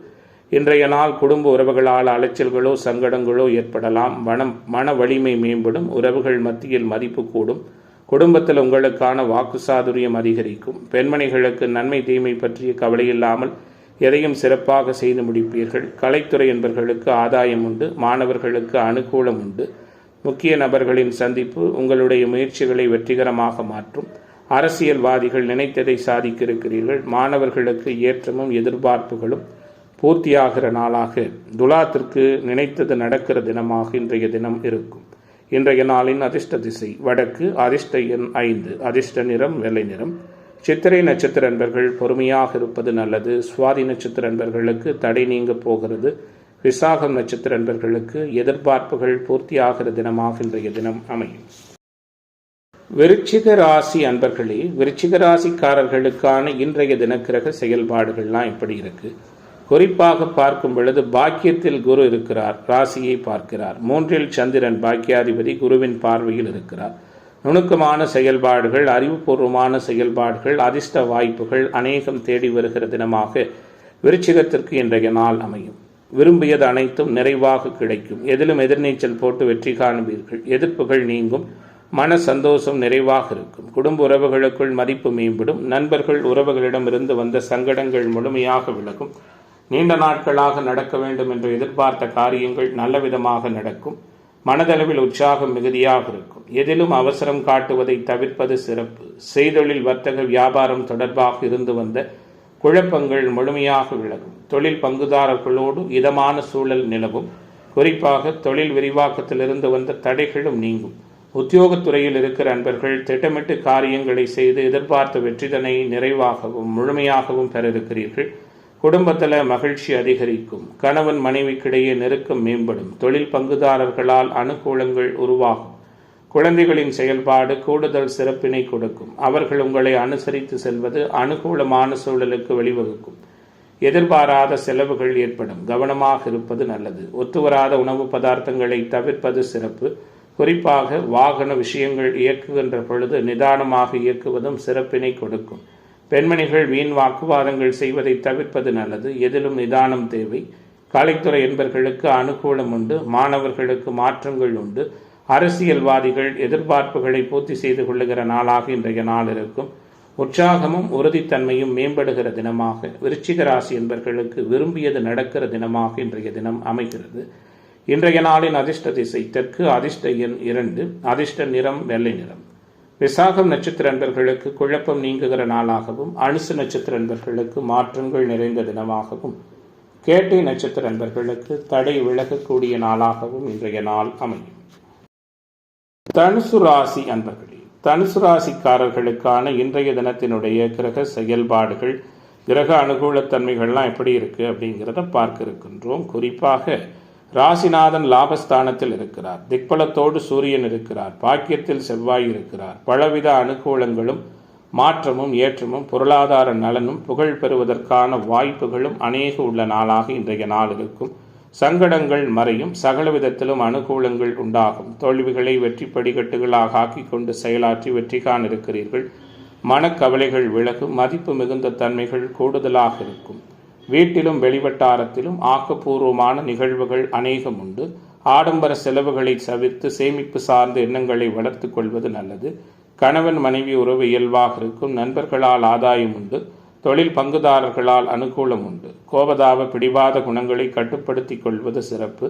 இன்றைய நாள் குடும்ப உறவுகளால் அலைச்சல்களோ சங்கடங்களோ ஏற்படலாம். மன வலிமை மேம்படும். உறவுகள் மத்தியில் மதிப்பு கூடும். குடும்பத்தில் உங்களுக்கான வாக்கு சாதுரியம் அதிகரிக்கும். பெண்மணிகளுக்கு நன்மை தீமை பற்றிய கவலையில்லாமல் எதையும் சிறப்பாக செய்து முடிப்பீர்கள். கலைத்துறை என்பவர்களுக்கு ஆதாயம் உண்டு. மாணவர்களுக்கு அனுகூலம் உண்டு. முக்கிய நபர்களின் சந்திப்பு உங்களுடைய முயற்சிகளை வெற்றிகரமாக மாற்றும். அரசியல்வாதிகள் நினைத்ததை சாதிக்க இருக்கிறீர்கள். மாணவர்களுக்கு ஏற்றமும் எதிர்பார்ப்புகளும் பூர்த்தியாகிற நாளாக துலாத்திற்கு நினைத்தது நடக்கிற தினமாக இன்றைய தினம் இருக்கும். இன்றைய நாளின் அதிர்ஷ்ட திசை வடக்கு. அதிர்ஷ்ட எண் 5. அதிர்ஷ்ட நிறம் வெள்ளை நிறம். சித்திரை நட்சத்திர அன்பர்கள் பொறுமையாக இருப்பது நல்லது. சுவாதி நட்சத்திர அன்பர்களுக்கு தடை நீங்க போகிறது. விசாகம் நட்சத்திர அன்பர்களுக்கு எதிர்பார்ப்புகள் பூர்த்தியாகிற தினமாக இன்றைய தினம் அமையும். விருச்சிக ராசி அன்பர்களே, விருச்சிக ராசிக்காரர்களுக்கான இன்றைய தினக்கிரக செயல்பாடுகள்லாம் எப்படி இருக்கு? குறிப்பாக பார்க்கும் பொழுது பாக்கியத்தில் குரு இருக்கிறார். ராசியை பார்க்கிறார். 3ல் சந்திரன் பாக்கியாதிபதி குருவின் பார்வையில் இருக்கிறார். நுணுக்கமான செயல்பாடுகள், அறிவுபூர்வமான செயல்பாடுகள், அதிர்ஷ்ட வாய்ப்புகள் அநேகம் தேடி வருகிற தினமாக விருச்சிகத்திற்கு இன்றைய நாள் அமையும். விரும்பியது அனைத்தும் நிறைவாக கிடைக்கும். எதிலும் எதிர்நீச்சல் போட்டு வெற்றி காணுவீர்கள். எதிர்ப்புகள் நீங்கும். மன சந்தோஷம் நிறைவாக இருக்கும். குடும்ப உறவுகளுக்குள் மதிப்பு மேம்படும். நண்பர்கள் உறவுகளிடமிருந்து வந்த சங்கடங்கள் முழுமையாக விலகும். நீண்ட நாட்களாக நடக்க வேண்டும் என்று எதிர்பார்த்த காரியங்கள் நல்ல விதமாக நடக்கும். மனதளவில் உற்சாகம் மிகுதியாக இருக்கும். எதிலும் அவசரம் காட்டுவதை தவிர்ப்பது சிறப்பு. செய்தொழில் வர்த்தக வியாபாரம் தொடர்பாக இருந்து வந்த குழப்பங்கள் முழுமையாக விலகும். தொழில் பங்குதாரர்களோடு இதமான சூழல் நிலவும். குறிப்பாக தொழில் விரிவாக்கத்திலிருந்து வந்த தடைகளும் நீங்கும். உத்தியோகத்துறையில் இருக்கிற அன்பர்கள் திட்டமிட்டு காரியங்களை செய்து எதிர்பார்த்த வெற்றிதனை நிறைவாகவும் முழுமையாகவும் பெற இருக்கிறீர்கள். குடும்பத்தில் மகிழ்ச்சி அதிகரிக்கும். கணவன் மனைவிக்கிடையே நெருக்கம் மேம்படும். தொழில் பங்குதாரர்களால் அனுகூலங்கள் உருவாகும். குழந்தைகளின் செயல்பாடு கூடுதல் சிறப்பினை கொடுக்கும். அவர்கள் உங்களை அனுசரித்து செல்வது அனுகூலமான சூழலுக்கு வழிவகுக்கும். எதிர்பாராத செலவுகள் ஏற்படும். கவனமாக இருப்பது நல்லது. ஒத்துவராத உணவு பதார்த்தங்களை தவிர்ப்பது சிறப்பு. குறிப்பாக வாகன விஷயங்கள் இயக்குகின்ற பொழுது நிதானமாக இயக்குவதும் சிறப்பினை கொடுக்கும். பெண்மணிகள் வீண் வாக்குவாதங்கள் செய்வதை தவிர்ப்பது நல்லது. எதிலும் நிதானம் தேவை. கலைத்துறை என்பவர்களுக்கு அனுகூலம் உண்டு. மாணவர்களுக்கு மாற்றங்கள் உண்டு. அரசியல்வாதிகள் எதிர்பார்ப்புகளை பூர்த்தி செய்து கொள்ளுகிற நாளாக இன்றைய நாள் இருக்கும். உற்சாகமும் உறுதித்தன்மையும் மேம்படுகிற தினமாக விருச்சிக ராசி என்பவர்களுக்கு விரும்பியது நடக்கிற தினமாக இன்றைய தினம் அமைகிறது. இன்றைய நாளின் அதிர்ஷ்ட திசை தெற்கு. அதிர்ஷ்ட எண் 2. அதிர்ஷ்ட நிறம் வெள்ளை நிறம். விசாகம் நட்சத்திர அன்பர்களுக்கு குழப்பம் நீங்குகிற நாளாகவும், அனுசு நட்சத்திர அன்பர்களுக்கு மாற்றங்கள் நிறைந்த தினமாகவும், கேட்டை நட்சத்திர அன்பர்களுக்கு தடை விலகக்கூடிய நாளாகவும் இன்றைய நாள் அமையும். தனுசு ராசி அன்பர்களே, தனுசு ராசிக்காரர்களுக்கான இன்றைய தினத்தினுடைய கிரக செயல்பாடுகள், கிரக அனுகூலத்தன்மைகள்லாம் எப்படி இருக்கு அப்படிங்கிறத பார்க்க இருக்கின்றோம். குறிப்பாக ராசிநாதன் லாபஸ்தானத்தில் இருக்கிறார். திக்பலத்தோடு சூரியன் இருக்கிறார். பாக்கியத்தில் செவ்வாய் இருக்கிறார். பலவித அனுகூலங்களும் மாற்றமும் ஏற்றமும் பொருளாதார நலனும் புகழ் பெறுவதற்கான வாய்ப்புகளும் அநேக உள்ள நாளாக இன்றைய நாள் இருக்கும். சங்கடங்கள் மறையும். சகல விதத்திலும் அனுகூலங்கள் உண்டாகும். தோல்விகளை வெற்றி படிக்கட்டுகளாக ஆக்கி கொண்டு செயலாற்றி வெற்றி காண இருக்கிறீர்கள். மனக்கவலைகள் விலகும். மதிப்பு மிகுந்த தன்மைகள் கூடுதலாக இருக்கும். வீட்டிலும் வெளிவட்டாரத்திலும் ஆக்கப்பூர்வமான நிகழ்வுகள் அநேகம் உண்டு. ஆடம்பர செலவுகளை தவிர்த்து சேமிப்பு சார்ந்த எண்ணங்களை வளர்த்து கொள்வது நல்லது. கணவன் மனைவி உறவு இயல்பாக இருக்கும். நண்பர்களால் ஆதாயம் உண்டு. தொழில் பங்குதாரர்களால் அனுகூலம் உண்டு. கோபதாப பிடிவாத குணங்களை கட்டுப்படுத்தி கொள்வது சிறப்பு.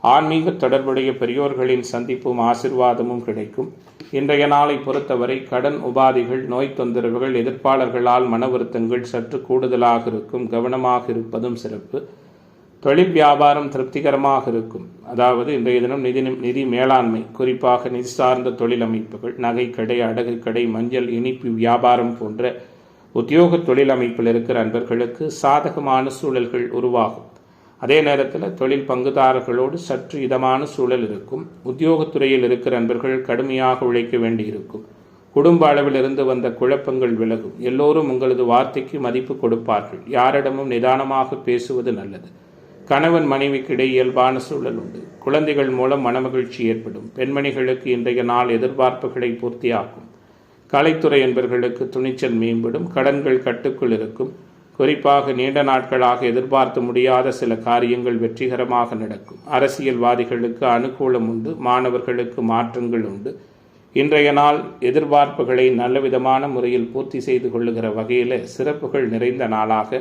ஆன்மீக தொடர்புடைய பெரியோர்களின் சந்திப்பும் ஆசிர்வாதமும் கிடைக்கும். இன்றைய நாளை பொறுத்தவரை கடன் உபாதிகள், நோய் தொந்தரவுகள், எதிர்ப்பாளர்களால் மன வருத்தங்கள் சற்று கூடுதலாக இருக்கும். கவனமாக இருப்பதும் சிறப்பு. தொழில் வியாபாரம் திருப்திகரமாக இருக்கும். அதாவது இன்றைய தினம் நிதி மேலாண்மை, குறிப்பாக நிதி சார்ந்த தொழில் அமைப்புகள், நகை கடை, அடகு கடை, மஞ்சள், இனிப்பு வியாபாரம் போன்ற உத்தியோக தொழில் அமைப்பில் இருக்கிற அன்பர்களுக்கு சாதகமான சூழல்கள் உருவாகும். அதே நேரத்தில் தொழில் பங்குதாரர்களோடு சற்று இதமான சூழல் இருக்கும். உத்தியோகத்துறையில் இருக்கிற அன்பர்கள் கடுமையாக உழைக்க வேண்டியிருக்கும். குடும்ப அளவில் இருந்து வந்த குழப்பங்கள் விலகும். எல்லோரும் உங்களது வார்த்தைக்கு மதிப்பு கொடுப்பார்கள். யாரிடமும் நிதானமாக பேசுவது நல்லது. கணவன் மனைவிக்கு இடையே இயல்பான சூழல் உண்டு. குழந்தைகள் மூலம் மனமகிழ்ச்சி ஏற்படும். பெண்மணிகளுக்கு இன்றைய நாள் எதிர்பார்ப்புகளை பூர்த்தியாக்கும். கலைத்துறை என்பவர்களுக்கு துணிச்சல் மேம்படும். கடன்கள் கட்டுக்குள் இருக்கும். குறிப்பாக நீண்ட நாட்களாக எதிர்பார்த்து முடியாத சில காரியங்கள் வெற்றிகரமாக நடக்கும். அரசியல்வாதிகளுக்கு அனுகூலம் உண்டு. மாணவர்களுக்கு மாற்றங்கள் உண்டு. இன்றைய நாள் எதிர்பார்ப்புகளை நல்லவிதமான முறையில் பூர்த்தி செய்து கொள்ளுகிற வகையில் சிறப்புகள் நிறைந்த நாளாக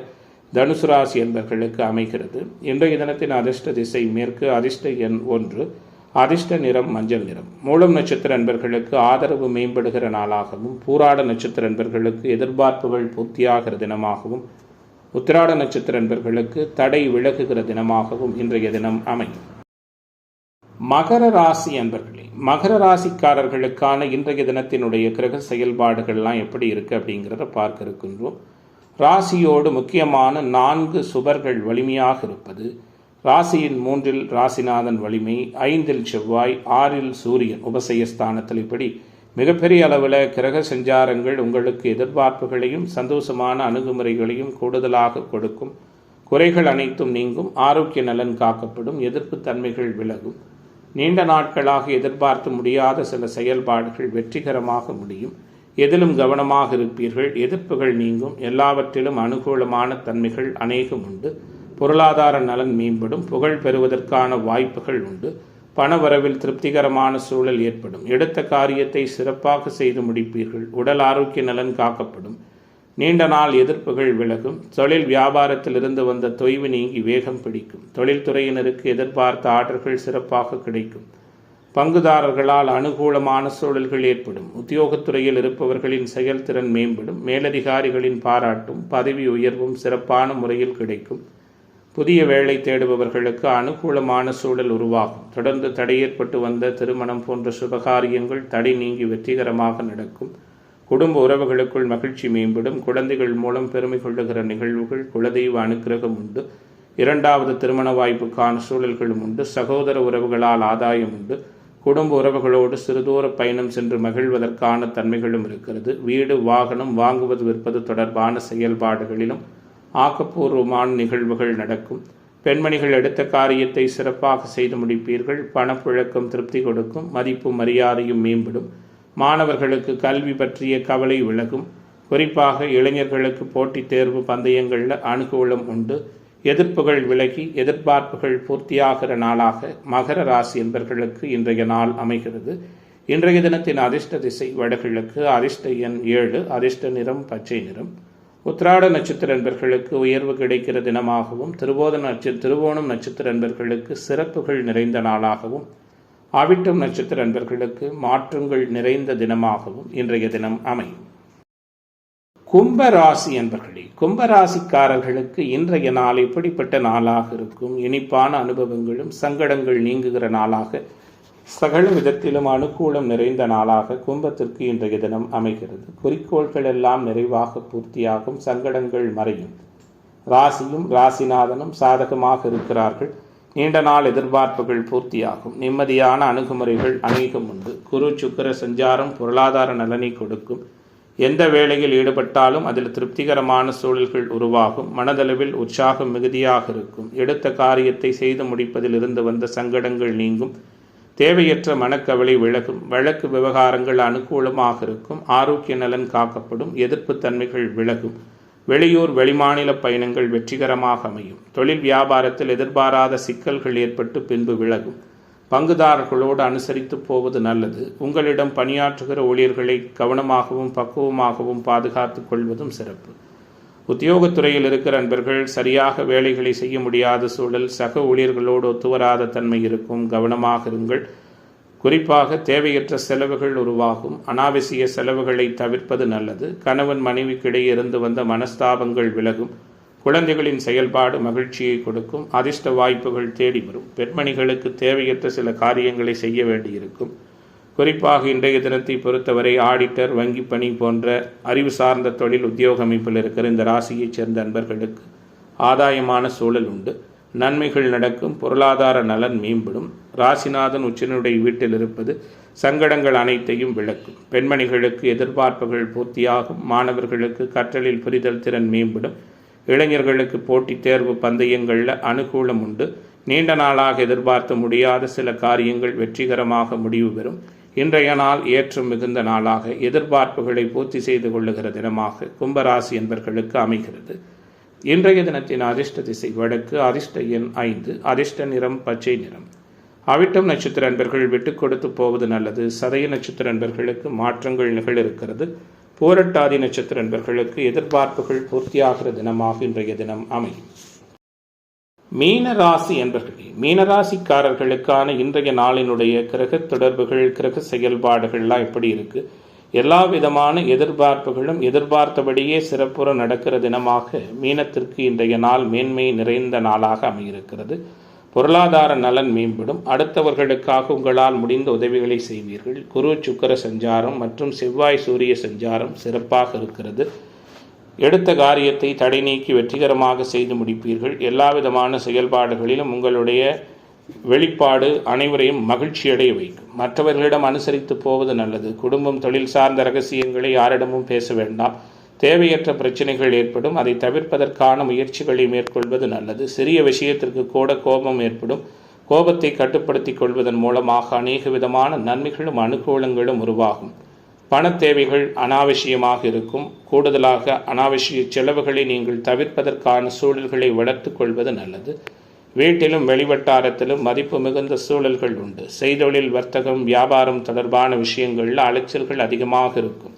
தனுசு ராசி என்பவர்களுக்கு அமைகிறது. இன்றைய தினத்தின் அதிர்ஷ்ட திசை மேற்கு. அதிர்ஷ்ட எண் 1. அதிர்ஷ்ட நிறம் மஞ்சள் நிறம். மூலம் நட்சத்திர அன்பர்களுக்கு ஆதரவு மேம்படுகிற நாளாகவும், பூராட நட்சத்திர அன்பர்களுக்கு எதிர்பார்ப்புகள் பூர்த்தியாகிற தினமாகவும், உத்திராட நட்சத்திர அன்பர்களுக்கு தடை விலகுகிற தினமாகவும் இன்றைய தினம் அமையும். மகர ராசி அன்பர்களே, மகர ராசிக்காரர்களுக்கான இன்றைய தினத்தினுடைய கிரக செயல்பாடுகள்லாம் எப்படி இருக்கு அப்படிங்கிறத பார்க்க இருக்கின்றோம். ராசியோடு முக்கியமான 4 சுபர்கள் வலிமையாக இருப்பது, ராசியின் 3இல் ராசிநாதன் வலிமை, 5இல் செவ்வாய், 6இல் சூரியன் உபசயஸ்தானத்தில், இப்படி மிகப்பெரிய அளவில் கிரக சஞ்சாரங்கள் உங்களுக்கு எதிர்பார்ப்புகளையும் சந்தோஷமான அணுகுமுறைகளையும் கூடுதலாக கொடுக்கும். குறைகள் அனைத்தும் நீங்கும். ஆரோக்கிய நலன் காக்கப்படும். எதிர்ப்பு தன்மைகள் விலகும். நீண்ட நாட்களாக எதிர்பார்த்து முடியாத சில செயல்பாடுகள் வெற்றிகரமாக முடியும். எதிலும் கவனமாக இருப்பீர்கள். எதிர்ப்புகள் நீங்கும். எல்லாவற்றிலும் அனுகூலமான தன்மைகள் அநேகம் உண்டு. பொருளாதார நலன் மேம்படும். புகழ் பெறுவதற்கான வாய்ப்புகள் உண்டு. பணவரவில் திருப்திகரமான சூழல் ஏற்படும். எடுத்த காரியத்தை சிறப்பாக செய்து முடிப்பீர்கள். உடல் ஆரோக்கிய நலன் காக்கப்படும். நீண்ட நாள் எதிர்ப்புகள் விலகும். தொழில் வியாபாரத்தில் இருந்து வந்த தொய்வு நீங்கி வேகம் பிடிக்கும். தொழில்துறையினருக்கு எதிர்பார்த்த ஆர்டர்கள் சிறப்பாக கிடைக்கும். பங்குதாரர்களால் அனுகூலமான சூழல்கள் ஏற்படும். உத்தியோகத்துறையில் இருப்பவர்களின் செயல்திறன் மேம்படும். மேலதிகாரிகளின் பாராட்டும் பதவி உயர்வும் சிறப்பான முறையில் கிடைக்கும். புதிய வேலை தேடுபவர்களுக்கு அனுகூலமான சூழல் உருவாகும். தொடர்ந்து தடை ஏற்பட்டு வந்த திருமணம் போன்ற சுபகாரியங்கள் தடை நீங்கி வெற்றிகரமாக நடக்கும். குடும்ப உறவுகளுக்குள் மகிழ்ச்சி மேம்படும். குழந்தைகள் மூலம் பெருமை கொள்ளுகிற நிகழ்வுகள், குலதெய்வ அனுக்கிரகம் உண்டு. 2வது திருமண வாய்ப்புக்கான சூழல்களும் உண்டு. சகோதர உறவுகளால் ஆதாயம் உண்டு. குடும்ப உறவுகளோடு சிறுதூர பயணம் சென்று மகிழ்வதற்கான தன்மைகளும் இருக்கிறது. வீடு வாகனம் வாங்குவது விற்பது தொடர்பான செயல்பாடுகளிலும் ஆக்கப்பூர்வமான நிகழ்வுகள் நடக்கும். பெண்மணிகள் எடுத்த காரியத்தை சிறப்பாக செய்து முடிப்பீர்கள். பணப்புழக்கம் திருப்தி கொடுக்கும். மதிப்பும் மரியாதையும் மேம்படும். மாணவர்களுக்கு கல்வி பற்றிய கவலை விலகும். குறிப்பாக இளைஞர்களுக்கு போட்டித் தேர்வு பந்தயங்களில் அனுகூலம் உண்டு. எதிர்ப்புகள் விலகி எதிர்பார்ப்புகள் பூர்த்தியாகிற நாளாக மகர ராசி என்பவர்களுக்கு இன்றைய நாள் அமைகிறது. இன்றைய தினத்தின் அதிர்ஷ்ட திசை வடகிழக்கு. அதிர்ஷ்ட எண் 7. அதிர்ஷ்ட நிறம் பச்சை நிறம். உத்திராட நட்சத்திர அன்பர்களுக்கு உயர்வு கிடைக்கிற தினமாகவும், திருவோணம் நட்சத்திர அன்பர்களுக்கு சிறப்புகள் நிறைந்த நாளாகவும், அவிட்டம் நட்சத்திர அன்பர்களுக்கு மாற்றங்கள் நிறைந்த தினமாகவும் இன்றைய தினம் அமையும். கும்பராசி அன்பர்களே, கும்பராசிக்காரர்களுக்கு இன்றைய நாள் எப்படிப்பட்ட நாளாக இருக்கும்? இனிப்பான அனுபவங்களும் சங்கடங்கள் நீங்குகிற நாளாக, சகல விதத்திலும் அனுகூலம் நிறைந்த நாளாக கும்பத்திற்கு இன்றைய தினம் அமைகிறது. குறிக்கோள்கள் எல்லாம் நிறைவாக பூர்த்தியாகும். சங்கடங்கள் மறையும். ராசியும் ராசிநாதனும் சாதகமாக இருக்கிறார்கள். நீண்ட நாள் எதிர்பார்ப்புகள் பூர்த்தியாகும். நிம்மதியான அணுகுமுறைகள் அநேகம் உண்டு. குரு சுக்கிர சஞ்சாரம் பொருளாதார நலனை கொடுக்கும். எந்த வேளையில் ஈடுபட்டாலும் அதில் திருப்திகரமான சூழல்கள் உருவாகும். மனதளவில் உற்சாகம் மிகுதியாக இருக்கும். எடுத்த காரியத்தை செய்து முடிப்பதில் இருந்து வந்த சங்கடங்கள் நீங்கும். தேவையற்ற மனக்கவலை விலகும். வழக்கு விவகாரங்கள் அனுகூலமாக இருக்கும். ஆரோக்கிய நலன் காக்கப்படும். எதிர்ப்பு தன்மைகள் விலகும். வெளியூர் வெளிமாநில பயணங்கள் வெற்றிகரமாக அமையும். தொழில் வியாபாரத்தில் எதிர்பாராத சிக்கல்கள் ஏற்பட்டு பின்பு விலகும். பங்குதாரர்களோடு அனுசரித்து போவது நல்லது. உங்களிடம் பணியாற்றுகிற ஊழியர்களை கவனமாகவும் பக்குவமாகவும் பாதுகாத்து கொள்வதும் சிறப்பு. உத்தியோகத்துறையில் இருக்கிற நண்பர்கள் சரியாக வேலைகளை செய்ய முடியாத சூழல், சக ஊழியர்களோடு ஒத்துவராத தன்மை இருக்கும். கவனமாக இருங்கள். குறிப்பாக தேவையற்ற செலவுகள் உருவாகும். அனாவசிய செலவுகளை தவிர்ப்பது நல்லது. கணவன் மனைவிக்கிடையே இருந்து வந்த மனஸ்தாபங்கள் விலகும். குழந்தைகளின் செயல்பாடு மகிழ்ச்சியை கொடுக்கும். அதிர்ஷ்ட வாய்ப்புகள் தேடி வரும். பெண்மணிகளுக்கு தேவையற்ற சில காரியங்களை செய்ய வேண்டியிருக்கும். குறிப்பாக இன்றைய தினத்தை பொறுத்தவரை ஆடிட்டர், வங்கி பணி போன்ற அறிவு சார்ந்த தொழில் உத்தியோக அமைப்பில் இருக்கிற இந்த ராசியைச் சேர்ந்த நண்பர்களுக்கு ஆதாயமான சூழல் உண்டு. நன்மைகள் நடக்கும். பொருளாதார நலன் மேம்படும். ராசிநாதன் உச்சனுடைய வீட்டில் இருப்பது சங்கடங்கள் அனைத்தையும் விளக்கும். பெண்மணிகளுக்கு எதிர்பார்ப்புகள் பூர்த்தியாகும். மாணவர்களுக்கு கற்றலில் புரிதல் திறன் மேம்படும். இளைஞர்களுக்கு போட்டித் தேர்வு பந்தயங்களில் அனுகூலம் உண்டு. நீண்ட நாளாக எதிர்பார்த்த முடியாத சில காரியங்கள் வெற்றிகரமாக முடிவு பெறும். இன்றைய நாள் ஏற்றம் மிகுந்த நாளாக எதிர்பார்ப்புகளை பூர்த்தி செய்து கொள்ளுகிற தினமாக கும்பராசி என்பர்களுக்கு அமைகிறது. இன்றைய தினத்தின் அதிர்ஷ்ட திசை வடக்கு. அதிர்ஷ்ட எண் 5. அதிர்ஷ்ட நிறம் பச்சை நிறம். அவிட்டம் நட்சத்திர அன்பர்கள் விட்டு கொடுத்து போவது நல்லது. சதய நட்சத்திர அன்பர்களுக்கு மாற்றங்கள் நிகழிருக்கிறது. பூரட்டாதி நட்சத்திர அன்பர்களுக்கு எதிர்பார்ப்புகள் பூர்த்தியாகிற தினமாக இன்றைய தினம் அமையும். மீனராசி என்பர்களே, மீனராசிக்காரர்களுக்கான இன்றைய நாளினுடைய கிரக தொடர்புகள், கிரக செயல்பாடுகள்லாம் எப்படி இருக்கு? எல்லா விதமான எதிர்பார்ப்புகளும் எதிர்பார்த்தபடியே சிறப்புற நடக்கிற தினமாக மீனத்திற்கு இன்றைய நாள் மேன்மை நிறைந்த நாளாக அமையிருக்கிறது. பொருளாதார நலன் மேம்படும். அடுத்தவர்களுக்காக உங்களால் முடிந்த உதவிகளை செய்வீர்கள். குரு சுக்கிர சஞ்சாரம் மற்றும் செவ்வாய் சூரிய சஞ்சாரம் சிறப்பாக இருக்கிறது. எடுத்த காரியத்தை தடை நீக்கி வெற்றிகரமாக செய்து முடிப்பீர்கள். எல்லா விதமான செயல்பாடுகளிலும் உங்களுடைய வெளிப்பாடு அனைவரையும் மகிழ்ச்சியடைய வைக்கும். மற்றவர்களிடம் அனுசரித்து போவது நல்லது. குடும்பம், தொழில் சார்ந்த ரகசியங்களை யாரிடமும் பேச வேண்டாம். தேவையற்ற பிரச்சனைகள் ஏற்படும். அதை தவிர்ப்பதற்கான முயற்சிகளை மேற்கொள்வது நல்லது. சிறிய விஷயத்திற்கு கூட கோபம் ஏற்படும். கோபத்தை கட்டுப்படுத்தி கொள்வதன் மூலமாக அநேக விதமான நன்மைகளும் அனுகூலங்களும் உருவாகும். பண தேவைகள் அனாவசியமாக இருக்கும். கூடுதலாக அனாவசிய செலவுகளை நீங்கள் தவிர்ப்பதற்கான சூழல்களை வளர்த்து கொள்வது நல்லது. வீட்டிலும் வெளிவட்டாரத்திலும் மதிப்பு மிகுந்த சூழல்கள் உண்டு. செய்தொழில், வர்த்தகம், வியாபாரம் தொடர்பான விஷயங்களில் அலைச்சல்கள் அதிகமாக இருக்கும்.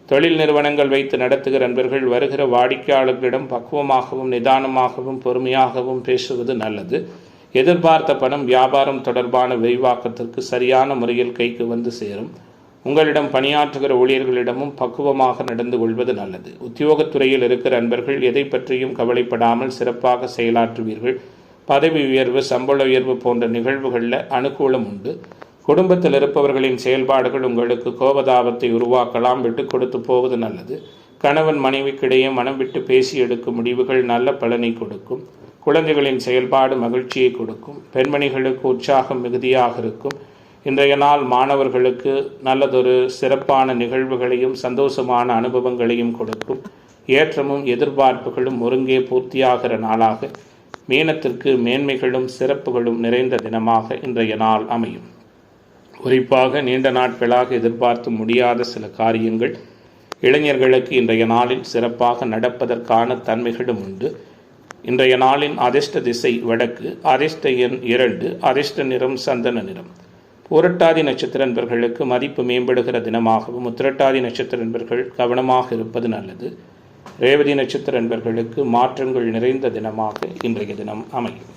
தொழில் நிறுவனங்கள் வைத்து நடத்துகிற நண்பர்கள் வருகிற வாடிக்கையாளர்களிடம் பக்குவமாகவும் நிதானமாகவும் பொறுமையாகவும் பேசுவது நல்லது. எதிர்பார்த்த பணம் வியாபாரம் தொடர்பான விரிவாக்கத்திற்கு சரியான முறையில் கைக்கு வந்து சேரும். உங்களிடம் பணியாற்றுகிற ஊழியர்களிடமும் பக்குவமாக நடந்து கொள்வது நல்லது. உத்தியோகத்துறையில் இருக்கிற நண்பர்கள் எதை பற்றியும் கவலைப்படாமல் சிறப்பாக செயலாற்றுவீர்கள். பதவி உயர்வு, சம்பள உயர்வு போன்ற நிகழ்வுகளில் அனுகூலம் உண்டு. குடும்பத்தில் இருப்பவர்களின் செயல்பாடுகள் உங்களுக்கு கோபதாபத்தை உருவாக்கலாம். விட்டு கொடுத்து போவது நல்லது. கணவன் மனைவிக்கிடையே மனம் விட்டு பேசி எடுக்கும் முடிவுகள் நல்ல பலனை கொடுக்கும். குழந்தைகளின் செயல்பாடு மகிழ்ச்சியை கொடுக்கும். பெண்மணிகளுக்கு உற்சாகம் மிகுதியாக இருக்கும். இன்றைய நாள் மாணவர்களுக்கு நல்லதொரு சிறப்பான நிகழ்வுகளையும் சந்தோஷமான அனுபவங்களையும் கொடுக்கும். ஏற்றமும் எதிர்பார்ப்புகளும் ஒருங்கே பூர்த்தியாகிற நாளாக மீனத்திற்கு மேன்மைகளும் சிறப்புகளும் நிறைந்த தினமாக இன்றைய நாள் அமையும். குறிப்பாக நீண்ட நாட்களாக எதிர்பார்த்து முடியாத சில காரியங்கள் இளைஞர்களுக்கு இன்றைய நாளில் சிறப்பாக நடப்பதற்கான தன்மைகளும் உண்டு. இன்றைய நாளின் அதிர்ஷ்ட திசை வடக்கு. அதிர்ஷ்ட எண் 2. அதிர்ஷ்ட நிறம் சந்தன நிறம். பூரட்டாதி நட்சத்திர நண்பர்களுக்கு மதிப்பு மேம்படுகிற தினமாகவும், உத்திரட்டாதி நட்சத்திர நண்பர்கள் கவனமாக இருப்பது நல்லது. ரேவதி நட்சத்திர நண்பர்களுக்கு மாற்றங்கள் நிறைந்த தினமாக இன்றைய தினம் அமையும்.